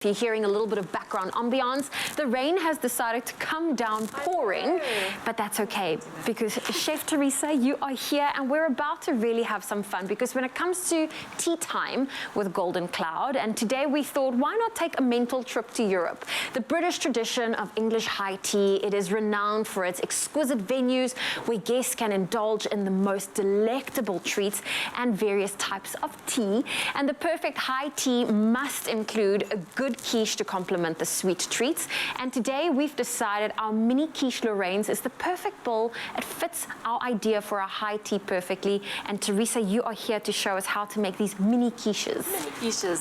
If you're hearing a little bit of background ambiance, the rain has decided to come down pouring, but that's okay because Chef Teresa, you are here and we're about to really have some fun because when it comes to tea time with Golden Cloud, and today we thought, why not take a mental trip to Europe? The British tradition of English high tea, it is renowned for its exquisite venues where guests can indulge in the most delectable treats and various types of tea. And the perfect high tea must include a good quiche to complement the sweet treats. And today we've decided our mini quiche Lorraine's is the perfect bowl. It fits our idea for a high tea perfectly. And Teresa, you are here to show us how to make these mini quiches.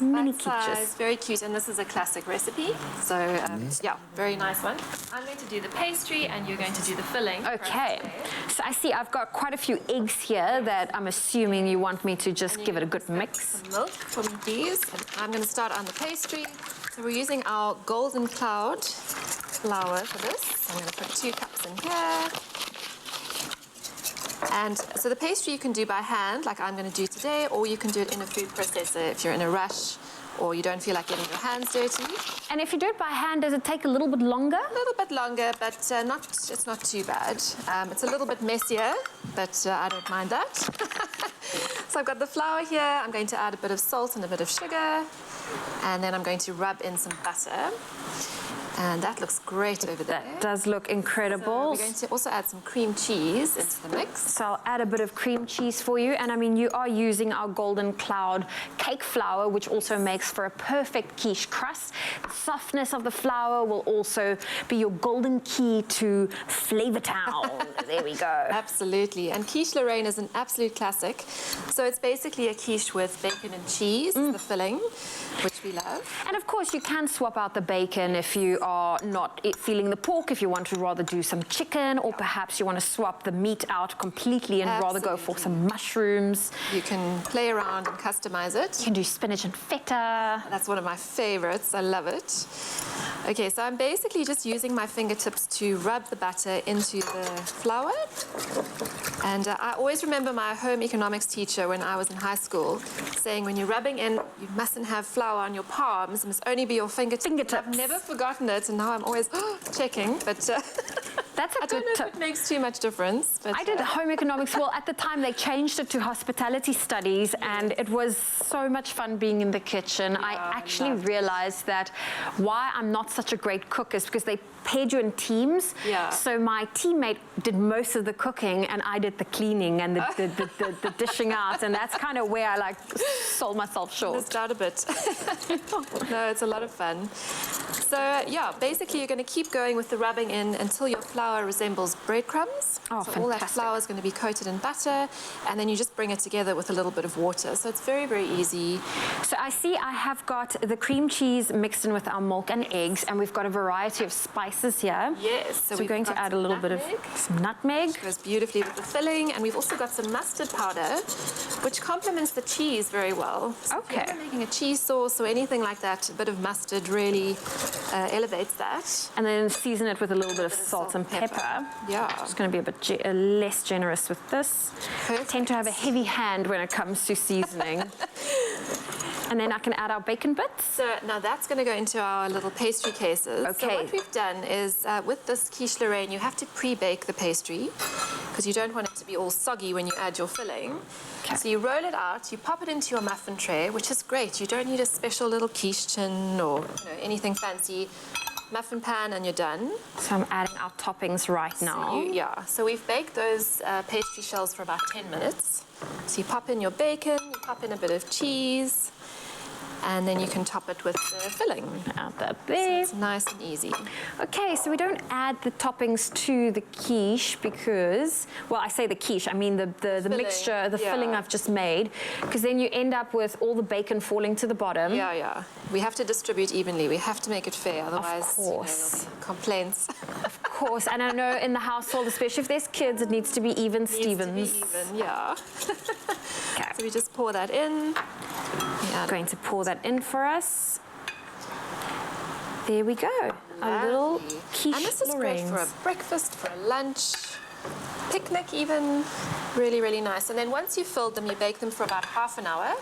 Mini quiches, very cute. And this is a classic recipe. So yeah, very nice one. I'm going to do the pastry and you're going to do the filling. Okay, so I see I've got quite a few eggs here that I'm assuming you want me to just give it a good mix. Some milk for me, please. And I'm going to start on the pastry. So we're using our Golden Cloud flour for this. I'm going to put 2 cups in here. And so the pastry you can do by hand, like I'm going to do today, or you can do it in a food processor if you're in a rush or you don't feel like getting your hands dirty. And if you do it by hand, does it take a little bit longer? A little bit longer, but it's not too bad. It's a little bit messier, but I don't mind that. So I've got the flour here. I'm going to add a bit of salt and a bit of sugar. And then I'm going to rub in some butter. And that looks great over there. That does look incredible. So we're going to also add some cream cheese into the mix. So I'll add a bit of cream cheese for you. And I mean, you are using our Golden Cloud cake flour, which also makes for a perfect quiche crust. The softness of the flour will also be your golden key to Flavor Town. There we go. Absolutely. And quiche Lorraine is an absolute classic. So it's basically a quiche with bacon and cheese, the filling, which we love. And of course, you can swap out the bacon if you are not feeling the pork, if you want to rather do some chicken, or perhaps you want to swap the meat out completely and rather go for some mushrooms. You can play around and customize it. You can do spinach and feta. That's one of my favorites. I love it. Okay, so I'm basically just using my fingertips to rub the butter into the flour. And I always remember my home economics teacher when I was in high school saying when you're rubbing in, you mustn't have flour on your palms, it must only be your fingertips. I've never forgotten it, and now I'm always checking, but that's a I don't know if it makes too much difference. But, I did home economics. Well, at the time they changed it to hospitality studies, and it was so much fun being in the kitchen. I actually realized that why I'm not such a great cook is because they paired you in teams. So my teammate did most of the cooking and I did the cleaning and the dishing out, and that's kind of where I like sold myself short. Missed out a bit. No, it's a lot of fun. So yeah, basically you're going to keep going with the rubbing in until your flour resembles breadcrumbs. Oh, so all that flour is going to be coated in butter, and then you just bring it together with a little bit of water. So it's very, very easy. So I see I have got the cream cheese mixed in with our milk and eggs, and we've got a variety of spices here. Yes. So we're going to add a little bit of some nutmeg. Which goes beautifully with the filling, and we've also got some mustard powder, which complements the cheese very well. So if you're making a cheese sauce or anything like that, a bit of mustard really elevates that. And then season it with a little bit of salt and pepper. Yeah. Just going to be a bit less generous with this. Perfect. I tend to have a heavy hand when it comes to seasoning. And then I can add our bacon bits. So now that's going to go into our little pastry cases. Okay. So what we've done is with this quiche Lorraine, you have to pre-bake the pastry because you don't want it to be all soggy when you add your filling. Okay. So you roll it out, you pop it into your muffin tray, which is great. You don't need a special little quiche tin or anything fancy. Muffin pan and you're done. So I'm adding our toppings right now. So we've baked those pastry shells for about 10 minutes. So you pop in your bacon, you pop in a bit of cheese, and then you can top it with the filling. Add that there. So it's nice and easy. Okay, so we don't add the toppings to the quiche because, well, I say the quiche, I mean the mixture, the filling I've just made, because then you end up with all the bacon falling to the bottom. Yeah. We have to distribute evenly. We have to make it fair, otherwise there'll be complaints. Of course, and I know in the household, especially if there's kids, it needs to be even Stevens. Needs to be even, yeah. Okay. So we just pour that in. I'm going to pour that in for us. There we go. A little quiche And this is great for a breakfast, for a lunch, picnic even. Really, really nice. And then once you've filled them, you bake them for about half an hour.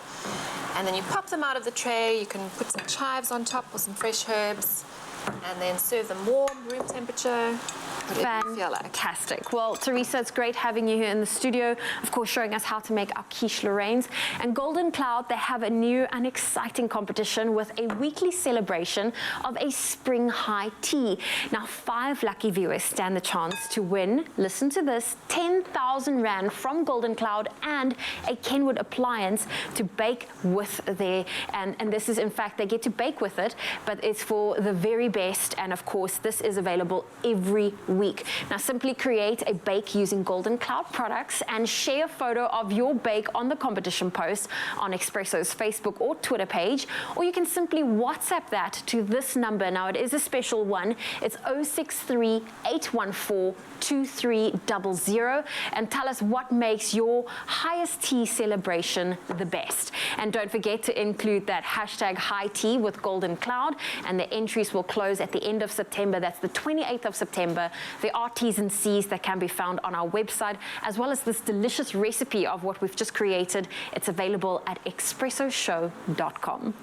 And then you pop them out of the tray. You can put some chives on top or some fresh herbs, and then serve them warm, room temperature. Whatever you feel like. Fantastic. Well, Teresa, it's great having you here in the studio, of course, showing us how to make our quiche Lorraines. And Golden Cloud, they have a new and exciting competition with a weekly celebration of a spring high tea. Now, 5 lucky viewers stand the chance to win, listen to this, 10,000 Rand from Golden Cloud and a Kenwood appliance to bake with their, and this is, in fact, they get to bake with it, but it's for the very best. And of course, this is available every week. Now, simply create a bake using Golden Cloud products and share a photo of your bake on the competition post on Expresso's Facebook or Twitter page, or you can simply WhatsApp that to this number. Now, it is a special one. It's 063 814 2300, and tell us what makes your highest tea celebration the best. And don't forget to include that hashtag high tea with Golden Cloud, and the entries will close at the end of September. That's the 28th of September. There are T's and C's that can be found on our website, as well as this delicious recipe of what we've just created. It's available at expressoshow.com.